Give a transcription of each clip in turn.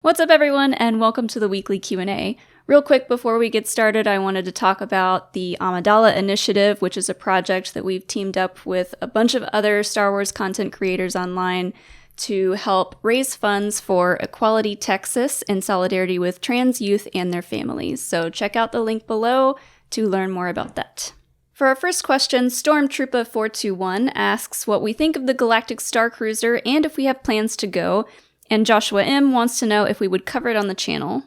What's up, everyone, and welcome to the weekly Q&A. Real quick before we get started, I wanted to talk about the Amidala Initiative, which is a project that we've teamed up with a bunch of other Star Wars content creators online to help raise funds for Equality Texas in solidarity with trans youth and their families. So check out the link below to learn more about that. For our first question, Stormtrooper421 asks what we think of the Galactic Starcruiser and if we have plans to go. And Joshua M. wants to know if we would cover it on the channel.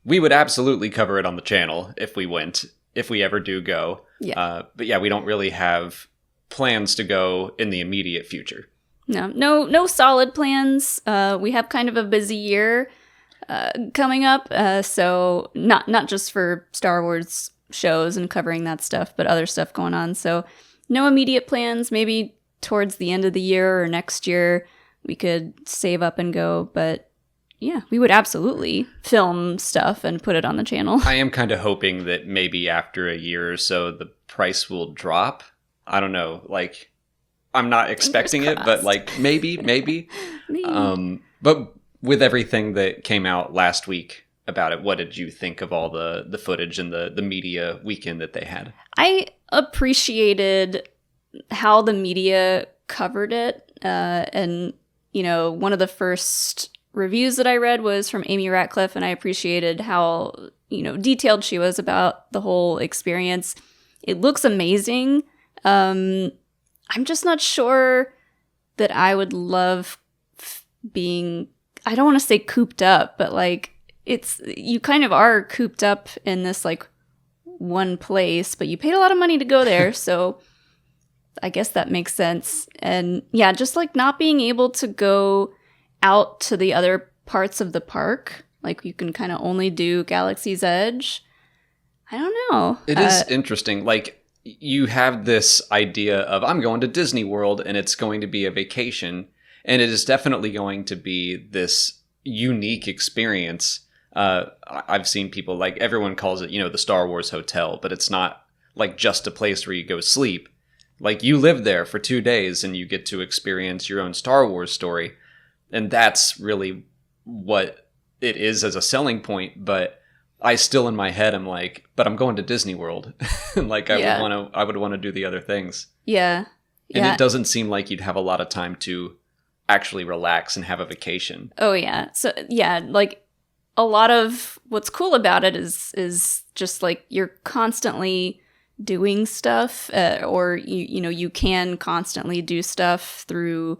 We would absolutely cover it on the channel if we went, if we ever do go. Yeah. But yeah, we don't really have plans to go in the immediate future. No solid plans. We have kind of a busy year coming up, so not just for Star Wars shows and covering that stuff, but other stuff going on. So no immediate plans. Maybe towards the end of the year or next year we could save up and go, but yeah, we would absolutely film stuff and put it on the channel. I am kind of hoping that maybe after a year or so the price will drop. I don't know, like I'm not expecting it, but like maybe. Maybe. But with everything that came out last week about it, what did you think of all the footage and the media weekend that they had? I appreciated how the media covered it. And, you know, one of the first reviews that I read was from Amy Ratcliffe, and I appreciated how, you know, detailed she was about the whole experience. It looks amazing. I'm just not sure that I would love being, I don't want to say cooped up, but like, you kind of are cooped up in this like one place, but you paid a lot of money to go there, so I guess that makes sense. And yeah, just like not being able to go out to the other parts of the park, like you can kind of only do Galaxy's Edge. I don't know. It is interesting. Like you have this idea of I'm going to Disney World and it's going to be a vacation, and it is definitely going to be this unique experience. I've seen people, like, everyone calls it, you know, the Star Wars Hotel, but it's not like just a place where you go sleep. Like you live there for 2 days and you get to experience your own Star Wars story. And that's really what it is as a selling point. But I still in my head, I'm like, but I'm going to Disney World. Like I would want to do the other things. Yeah. And it doesn't seem like you'd have a lot of time to actually relax and have a vacation. Oh yeah. So yeah, like a lot of what's cool about it is just like you're constantly doing stuff, or you can constantly do stuff through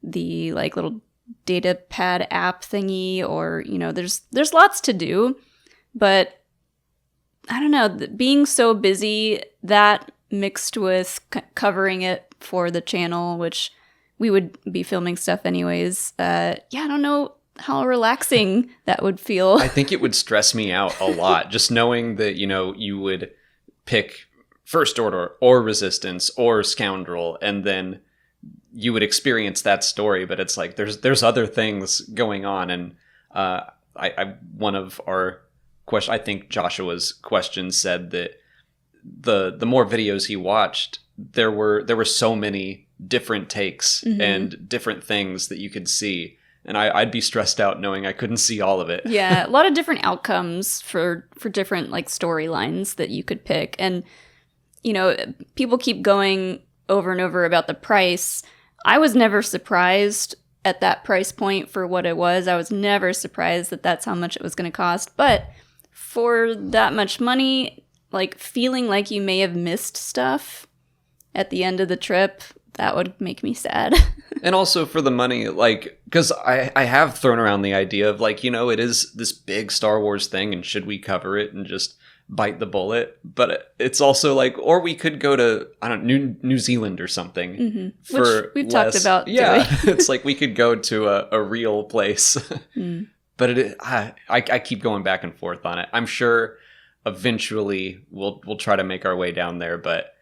the like little data pad app thingy, or there's lots to do. But I don't know, being so busy, that mixed with covering it for the channel, which we would be filming stuff anyways. I don't know how relaxing that would feel. I think it would stress me out a lot, just knowing that, you would pick First Order or Resistance or Scoundrel, and then you would experience that story. But it's like there's other things going on, and one of our question, I think Joshua's question, said that the more videos he watched, there were so many different takes and different things that you could see. And I'd be stressed out knowing I couldn't see all of it. Yeah, a lot of different outcomes for different like storylines that you could pick. And, people keep going over and over about the price. I was never surprised at that price point for what it was. I was never surprised that that's how much it was going to cost. But for that much money, like feeling like you may have missed stuff at the end of the trip, that would make me sad. And also for the money, like, because I have thrown around the idea of like, it is this big Star Wars thing, and should we cover it and just bite the bullet? But it's also like, or we could go to, I don't know, New Zealand or something. For which we've talked about. Yeah, it's like we could go to a real place. But I keep going back and forth on it. I'm sure eventually we'll try to make our way down there, but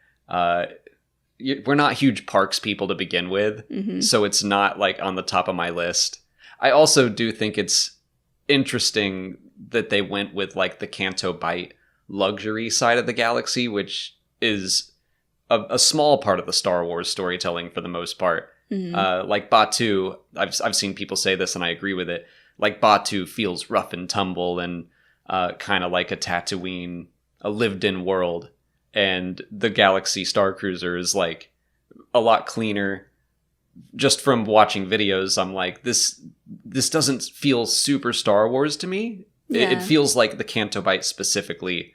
we're not huge parks people to begin with, so it's not like on the top of my list. I also do think it's interesting that they went with like the Canto Bight luxury side of the galaxy, which is a small part of the Star Wars storytelling for the most part. Like Batuu, I've seen people say this and I agree with it. like Batu feels rough and tumble and kind of like a Tatooine, a lived-in world, and the Galaxy Starcruiser is like a lot cleaner. Just from watching videos, I'm like, this doesn't feel super Star Wars to me. Yeah. It feels like the Canto Bight specifically,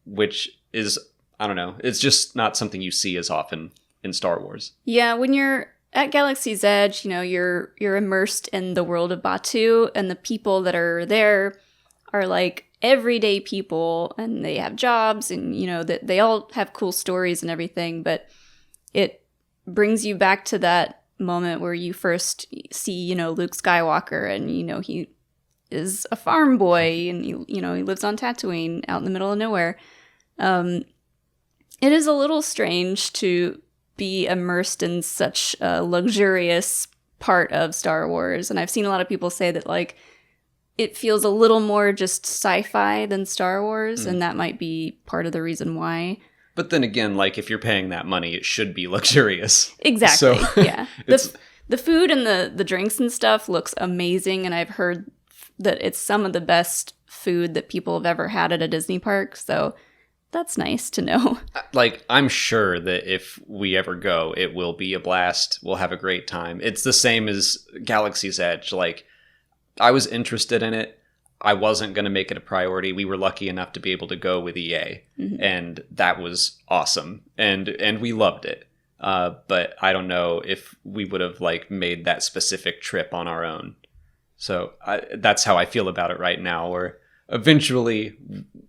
which is, I don't know, it's just not something you see as often in Star Wars. Yeah, when you're at Galaxy's Edge, you're immersed in the world of Batu, and the people that are there are like everyday people, and they have jobs, and that they all have cool stories and everything, but it brings you back to that moment where you first see, Luke Skywalker, and he is a farm boy, and he lives on Tatooine out in the middle of nowhere. It is a little strange to be immersed in such a luxurious part of Star Wars, and I've seen a lot of people say that like it feels a little more just sci-fi than Star Wars, and that might be part of the reason why. But then again, like, if you're paying that money, it should be luxurious. Exactly, So, yeah. The food and the drinks and stuff looks amazing, and I've heard that it's some of the best food that people have ever had at a Disney park, so that's nice to know. Like, I'm sure that if we ever go, it will be a blast. We'll have a great time. It's the same as Galaxy's Edge. Like, I was interested in it. I wasn't going to make it a priority. We were lucky enough to be able to go with EA, and that was awesome. And we loved it. But I don't know if we would have like made that specific trip on our own. So that's how I feel about it right now, where eventually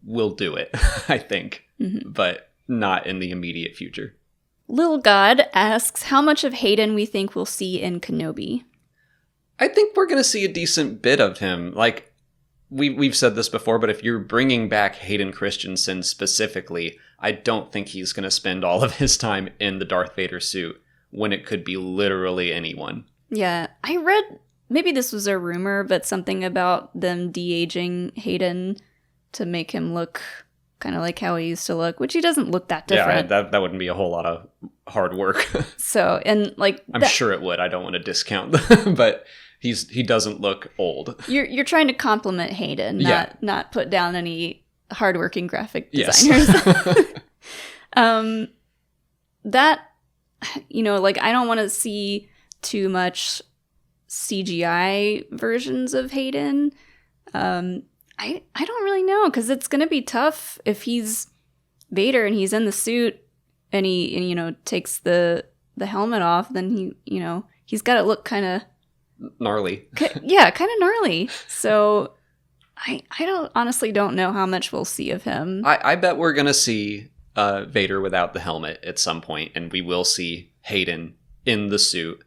we'll do it, I think, but not in the immediate future. Lil God asks how much of Hayden we think we'll see in Kenobi. I think we're going to see a decent bit of him. Like, we've said this before, but if you're bringing back Hayden Christensen specifically, I don't think he's going to spend all of his time in the Darth Vader suit when it could be literally anyone. Yeah, I read, maybe this was a rumor, but something about them de-aging Hayden to make him look kind of like how he used to look, which he doesn't look that different. Yeah, that wouldn't be a whole lot of hard work. So, and like... I'm sure it would. I don't want to discount, but... He doesn't look old. You're trying to compliment Hayden, not put down any hardworking graphic designers. Yes. That, like, I don't want to see too much CGI versions of Hayden. I don't really know, because it's going to be tough if he's Vader and he's in the suit and he takes the helmet off, then he's got to look kind of gnarly. Yeah, kind of gnarly. So I honestly don't know how much we'll see of him. I bet we're going to see Vader without the helmet at some point, and we will see Hayden in the suit.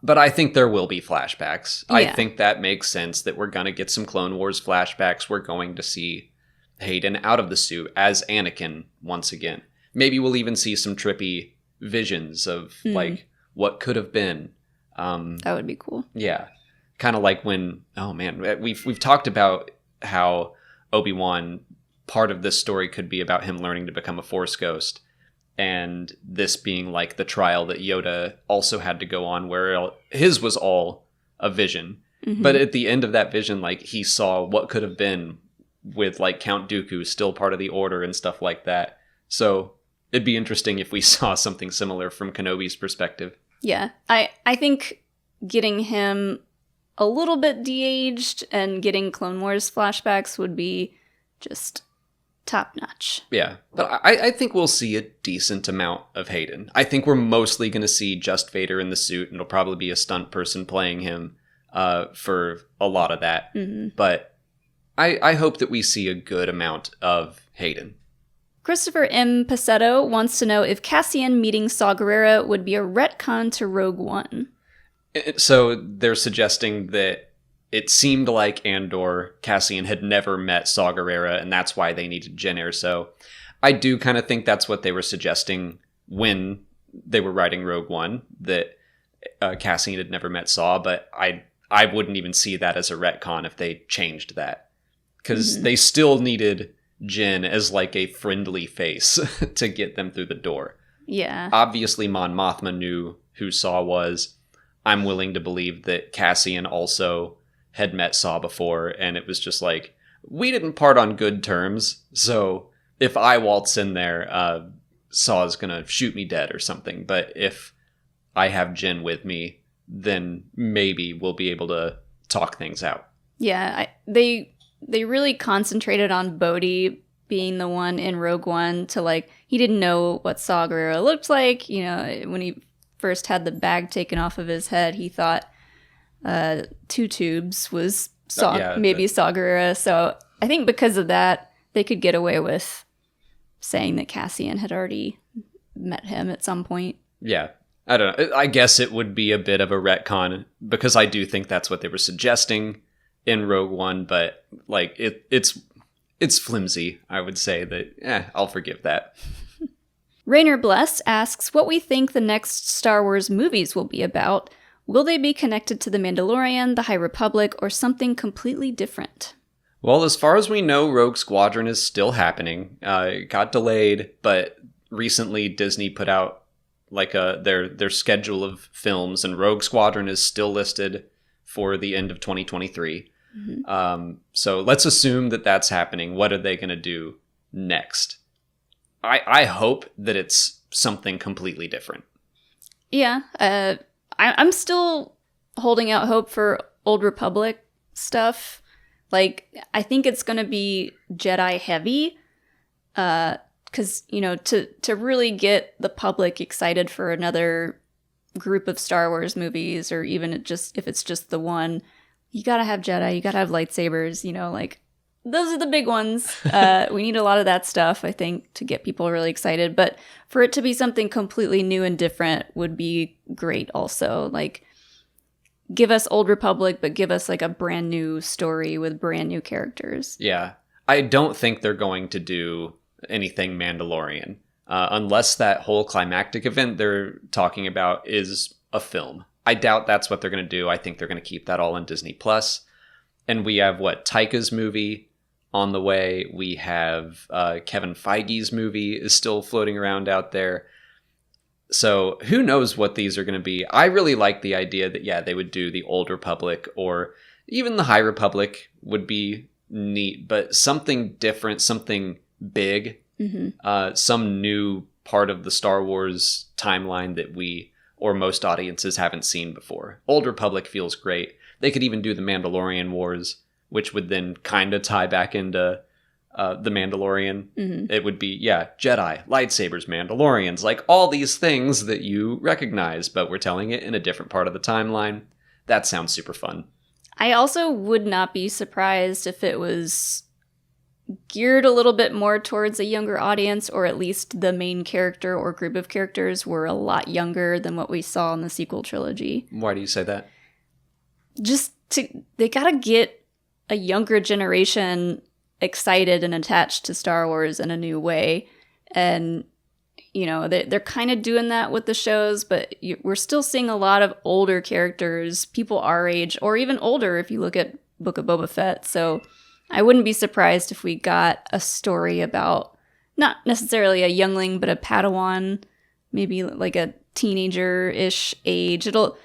But I think there will be flashbacks. Yeah. I think that makes sense that we're going to get some Clone Wars flashbacks. We're going to see Hayden out of the suit as Anakin once again. Maybe we'll even see some trippy visions of like what could have been. That would be cool. Yeah. Kind of like when, oh man, we've talked about how Obi-Wan, part of this story could be about him learning to become a Force ghost. And this being like the trial that Yoda also had to go on, where his was all a vision. But at the end of that vision, like, he saw what could have been with like Count Dooku still part of the Order and stuff like that. So it'd be interesting if we saw something similar from Kenobi's perspective. Yeah, I think getting him a little bit de-aged and getting Clone Wars flashbacks would be just top-notch. Yeah, but I think we'll see a decent amount of Hayden. I think we're mostly going to see just Vader in the suit, and it'll probably be a stunt person playing him for a lot of that. But I hope that we see a good amount of Hayden. Christopher M. Pacetto wants to know if Cassian meeting Saw Gerrera would be a retcon to Rogue One. So they're suggesting that it seemed like Andor, Cassian had never met Saw Gerrera, and that's why they needed Jyn Erso. I do kind of think that's what they were suggesting when they were writing Rogue One, that Cassian had never met Saw, but I wouldn't even see that as a retcon if they changed that. Because they still needed Jyn as like a friendly face to get them through the door. Yeah. Obviously Mon Mothma knew who Saw was. I'm willing to believe that Cassian also had met Saw before, and it was just like, we didn't part on good terms, so if I waltz in there, Saw's gonna shoot me dead or something. But if I have Jin with me, then maybe we'll be able to talk things out. Yeah, they really concentrated on Bodhi being the one in Rogue One to, like, he didn't know what Saw Gerrera looked like. You know, when he first had the bag taken off of his head, he thought Two Tubes was Saw Gerrera. So I think because of that, they could get away with saying that Cassian had already met him at some point. Yeah. I don't know. I guess it would be a bit of a retcon, because I do think that's what they were suggesting in Rogue One, but like it's flimsy. I would say that I'll forgive that. Rainer Bless asks what we think the next Star Wars movies will be about. Will they be connected to The Mandalorian, The High Republic, or something completely different? Well, as far as we know, Rogue Squadron is still happening. It got delayed, but recently Disney put out like their schedule of films, and Rogue Squadron is still listed for the end of 2023. Mm-hmm. So let's assume that that's happening. What are they going to do next? I hope that it's something completely different. Yeah, I'm still holding out hope for Old Republic stuff. Like, I think it's going to be Jedi heavy, because, you know, to really get the public excited for another group of Star Wars movies, or even if it's just the one, you gotta have Jedi, you gotta have lightsabers, you know, like, those are the big ones. We need a lot of that stuff, I think, to get people really excited. But for it to be something completely new and different would be great also. Like, give us Old Republic, but give us like a brand new story with brand new characters. Yeah. I don't think they're going to do anything Mandalorian. Unless that whole climactic event they're talking about is a film. I doubt that's what they're going to do. I think they're going to keep that all in Disney+. And we have, Taika's movie on the way. We have Kevin Feige's movie is still floating around out there. So who knows what these are going to be. I really like the idea that, they would do the Old Republic, or even the High Republic would be neat, but something different, something big, some new part of the Star Wars timeline that we, or most audiences, haven't seen before. Old Republic feels great. They could even do the Mandalorian Wars, which would then kind of tie back into the Mandalorian. Mm-hmm. It would be, Jedi, lightsabers, Mandalorians, like all these things that you recognize, but we're telling it in a different part of the timeline. That sounds super fun. I also would not be surprised if it was geared a little bit more towards a younger audience, or at least the main character or group of characters were a lot younger than what we saw in the sequel trilogy. Why do you say that? They gotta get a younger generation excited and attached to Star Wars in a new way. And, you know, they're kind of doing that with the shows, but we're still seeing a lot of older characters, people our age, or even older if you look at Book of Boba Fett. So I wouldn't be surprised if we got a story about not necessarily a youngling, but a Padawan, maybe like a teenager-ish age. It'll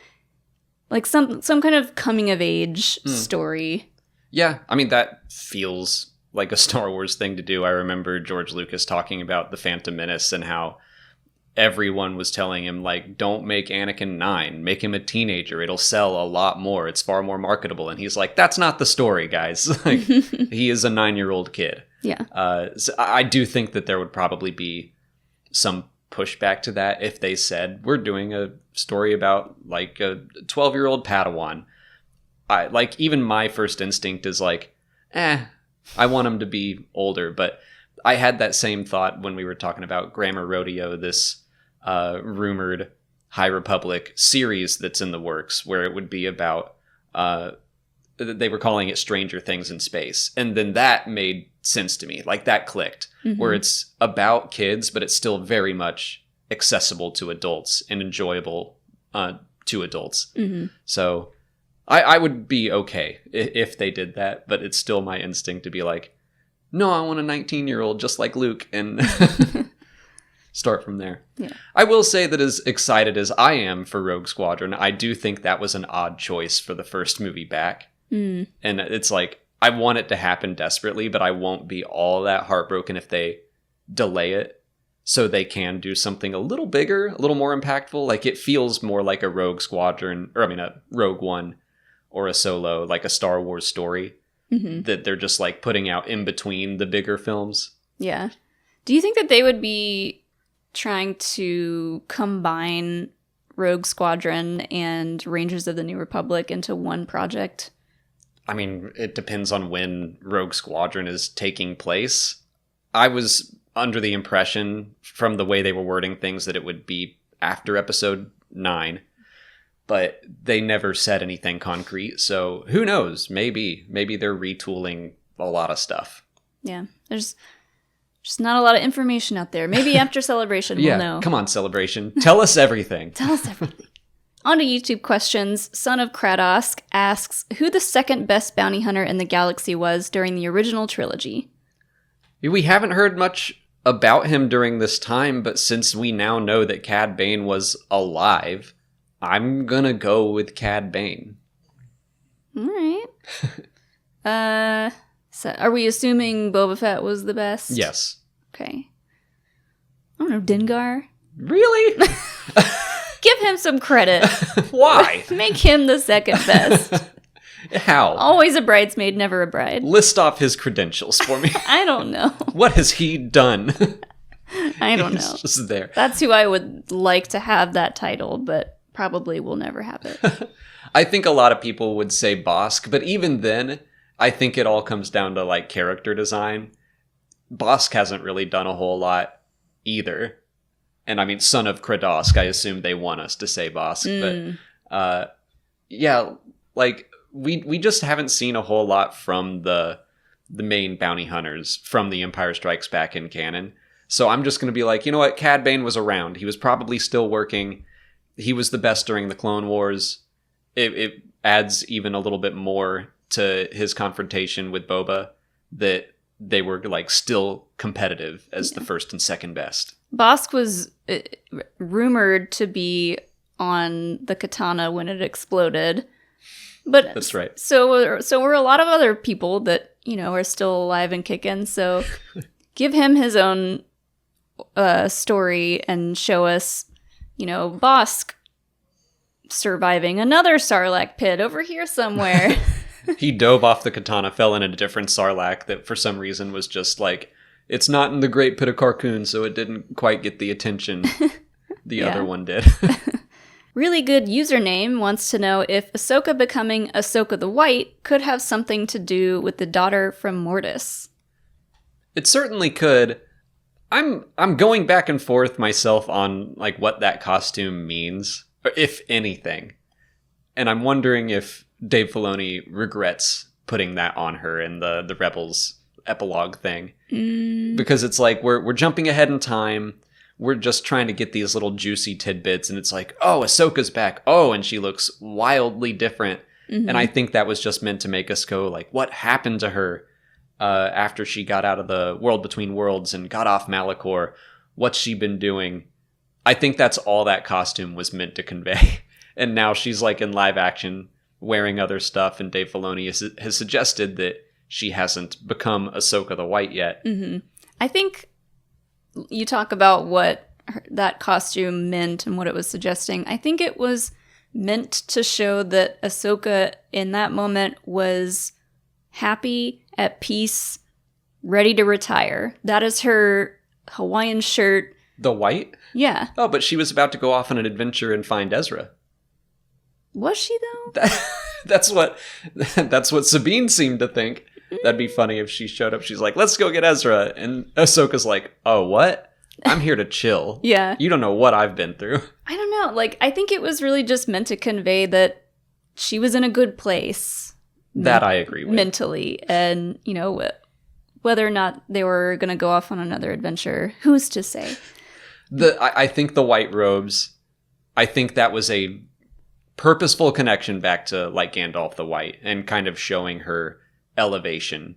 like some kind of coming of age story. Yeah, I mean, that feels like a Star Wars thing to do. I remember George Lucas talking about The Phantom Menace and how everyone was telling him, like, don't make Anakin 9, make him a teenager. It'll sell a lot more. It's far more marketable. And he's like, that's not the story, guys. Like, he is a 9-year-old kid. Yeah. So I do think that there would probably be some pushback to that if they said, we're doing a story about like a 12-year-old Padawan. Even my first instinct is like, I want him to be older. But I had that same thought when we were talking about Grammar Rodeo, this rumored High Republic series that's in the works, where it would be about, they were calling it Stranger Things in Space. And then that made sense to me. Like, that clicked, where it's about kids, but it's still very much accessible to adults and enjoyable to adults. Mm-hmm. So I would be okay if they did that, but it's still my instinct to be like, no, I want a 19-year-old just like Luke, and start from there. Yeah. I will say that as excited as I am for Rogue Squadron, I do think that was an odd choice for the first movie back. Mm. And it's like, I want it to happen desperately, but I won't be all that heartbroken if they delay it so they can do something a little bigger, a little more impactful. Like, it feels more like a Rogue Squadron, or I mean, a Rogue One or a Solo, like a Star Wars story that they're just like putting out in between the bigger films. Yeah. Do you think that they would be trying to combine Rogue Squadron and Rangers of the New Republic into one project? I mean, it depends on when Rogue Squadron is taking place. I was under the impression from the way they were wording things that it would be after episode 9, but they never said anything concrete. So who knows? Maybe they're retooling a lot of stuff. Yeah. There's just not a lot of information out there. Maybe after Celebration we'll know. Come on, Celebration. Tell us everything. Tell us everything. On to YouTube questions. Son of Kratos asks who the second best bounty hunter in the galaxy was during the original trilogy. We haven't heard much about him during this time, but since we now know that Cad Bane was alive, I'm gonna go with Cad Bane. All right. So are we assuming Boba Fett was the best? Yes. Okay. I don't know, Dengar? Really? Give him some credit. Why? Make him the second best. How? Always a bridesmaid, never a bride. List off his credentials for me. I don't know. What has he done? I don't know. He's just there. That's who I would like to have that title, but probably will never have it. I think a lot of people would say Bosk, but even then, I think it all comes down to like character design. Bosk hasn't really done a whole lot either. And I mean, Son of Kratos, I assume they want us to say Bosk, but yeah, like we just haven't seen a whole lot from the main bounty hunters from The Empire Strikes Back in canon. So I'm just going to be like, you know what? Cad Bane was around. He was probably still working. He was the best during the Clone Wars. It adds even a little bit more to his confrontation with Boba that they were like still competitive as the first and second best. Bosk was rumored to be on the katana when it exploded. But that's right. So were a lot of other people that, you know, are still alive and kicking. So give him his own story and show us, you know, Bosk surviving another Sarlacc pit over here somewhere. He dove off the katana, fell in a different Sarlacc that for some reason was just like, it's not in the Great Pit of Carcoon, so it didn't quite get the attention the other one did. Really Good Username wants to know if Ahsoka becoming Ahsoka the White could have something to do with the daughter from Mortis. It certainly could. I'm going back and forth myself on like what that costume means, or if anything. And I'm wondering if Dave Filoni regrets putting that on her in the Rebels epilogue thing. Because it's like we're jumping ahead in time. We're just trying to get these little juicy tidbits, and it's like, oh, Ahsoka's back. Oh, and she looks wildly different. And I think that was just meant to make us go like, what happened to her after she got out of the World Between Worlds and got off Malachor? What's she been doing? I think that's all that costume was meant to convey. And now she's like in live action wearing other stuff, and Dave Filoni has suggested that she hasn't become Ahsoka the White yet. I think you talk about what that costume meant and what it was suggesting. I think it was meant to show that Ahsoka in that moment was happy, at peace, ready to retire. That is her Hawaiian shirt. The white? Yeah. Oh, but she was about to go off on an adventure and find Ezra. Was she though? That's what Sabine seemed to think. That'd be funny if she showed up. She's like, let's go get Ezra. And Ahsoka's like, oh, what? I'm here to chill. Yeah. You don't know what I've been through. I don't know. Like, I think it was really just meant to convey that she was in a good place. That I agree with. Mentally. And, you know, whether or not they were going to go off on another adventure, who's to say? I think the white robes, I think that was a purposeful connection back to, like, Gandalf the White and kind of showing her elevation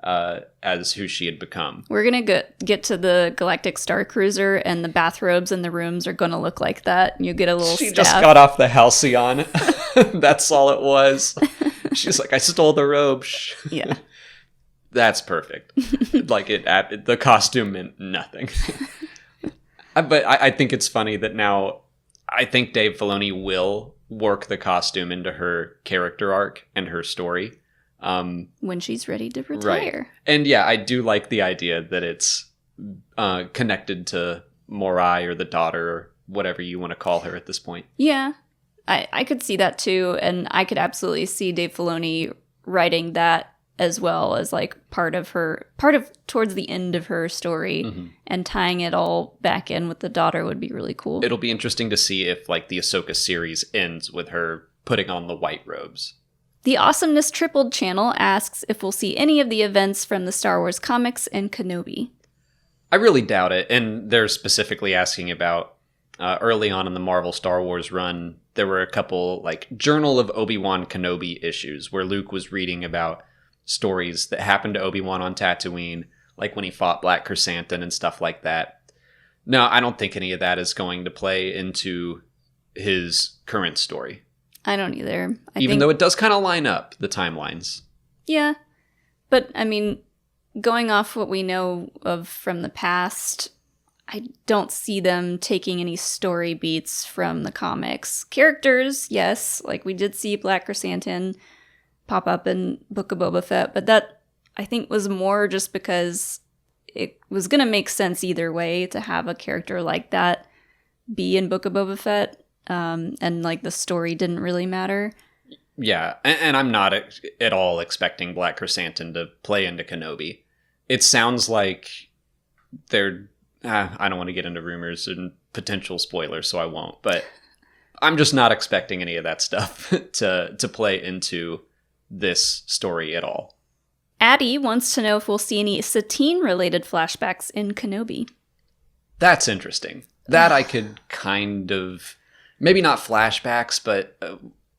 as who she had become. We're going to get to the Galactic Starcruiser, and the bathrobes in the rooms are going to look like that. You get a little She staff. just got off the Halcyon. That's all it was. She's like, I stole the robe. Yeah. That's perfect. Like the costume meant nothing. But I think it's funny that now I think Dave Filoni will work the costume into her character arc and her story. When she's ready to retire. Right. And yeah, I do like the idea that it's connected to Morai or the daughter or whatever you want to call her at this point. Yeah, I could see that too. And I could absolutely see Dave Filoni writing that as well as like part of towards the end of her story, and tying it all back in with the daughter would be really cool. It'll be interesting to see if like the Ahsoka series ends with her putting on the white robes. The Awesomeness Tripled channel asks if we'll see any of the events from the Star Wars comics in Kenobi. I really doubt it. And they're specifically asking about early on in the Marvel Star Wars run, there were a couple like Journal of Obi-Wan Kenobi issues where Luke was reading about stories that happened to Obi-Wan on Tatooine, like when he fought Black Chrysanthemum and stuff like that. No, I don't think any of that is going to play into his current story. I don't either. Even though it does kind of line up, the timelines. Yeah. But, I mean, going off what we know of from the past, I don't see them taking any story beats from the comics. Characters, yes. Like, we did see Black Chrysanthemum pop up in Book of Boba Fett, but that, I think, was more just because it was going to make sense either way to have a character like that be in Book of Boba Fett, and, like, the story didn't really matter. Yeah, and I'm not at all expecting Black Chrysanthemum to play into Kenobi. It sounds like they're... I don't want to get into rumors and potential spoilers, so I won't. But I'm just not expecting any of that stuff to play into this story at all. Addie wants to know if we'll see any Satine-related flashbacks in Kenobi. That's interesting. That I could kind of... Maybe not flashbacks, but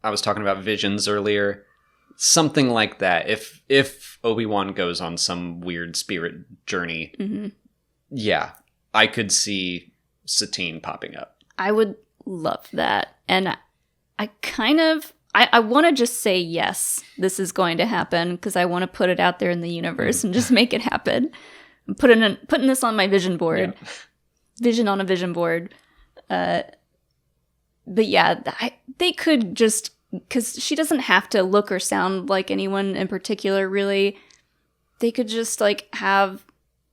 I was talking about visions earlier. Something like that. If Obi-Wan goes on some weird spirit journey, yeah, I could see Satine popping up. I would love that. And I kind of... I want to just say yes, this is going to happen, because I want to put it out there in the universe and just make it happen. I'm putting this on my vision board. Yeah. Vision on a vision board. But yeah, they could just... Because she doesn't have to look or sound like anyone in particular, really. They could just, like, have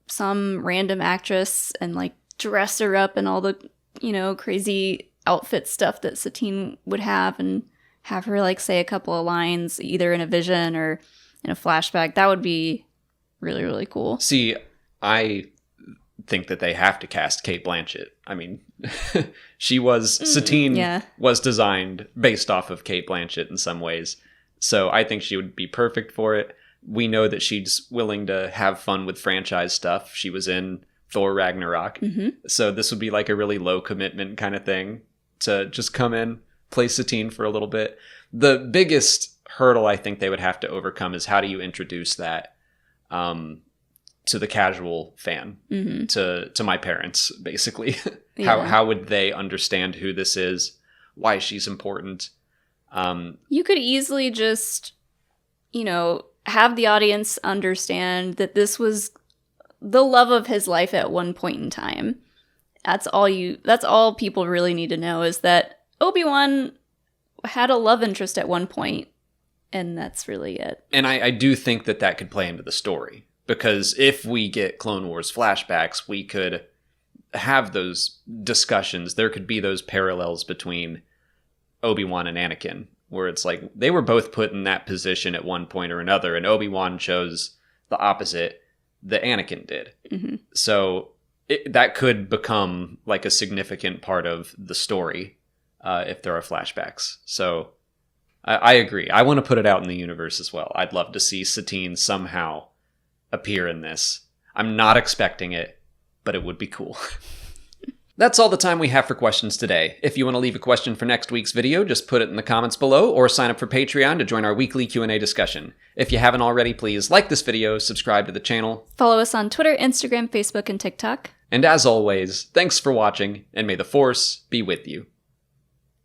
some random actress and, like, dress her up in all the, crazy outfit stuff that Satine would have, and have her, like, say a couple of lines, either in a vision or in a flashback. That would be really, really cool. See, I think that they have to cast Cate Blanchett. I mean, Satine was designed based off of Cate Blanchett in some ways. So I think she would be perfect for it. We know that she's willing to have fun with franchise stuff. She was in Thor Ragnarok. So this would be like a really low commitment kind of thing to just come in, play Satine for a little bit. The biggest hurdle I think they would have to overcome is how do you introduce that to the casual fan, to my parents, basically. How would they understand who this is, why she's important? You could easily just, have the audience understand that this was the love of his life at one point in time. That's all people really need to know, is that Obi-Wan had a love interest at one point, and that's really it. And I do think that could play into the story, because if we get Clone Wars flashbacks, we could have those discussions. There could be those parallels between Obi-Wan and Anakin, where it's like they were both put in that position at one point or another, and Obi-Wan chose the opposite that Anakin did. So that could become like a significant part of the story if there are flashbacks. So I agree. I want to put it out in the universe as well. I'd love to see Satine somehow appear in this. I'm not expecting it, but it would be cool. That's all the time we have for questions today. If you want to leave a question for next week's video, just put it in the comments below, or sign up for Patreon to join our weekly Q&A discussion. If you haven't already, please like this video, subscribe to the channel. Follow us on Twitter, Instagram, Facebook, and TikTok. And as always, thanks for watching, and may the Force be with you.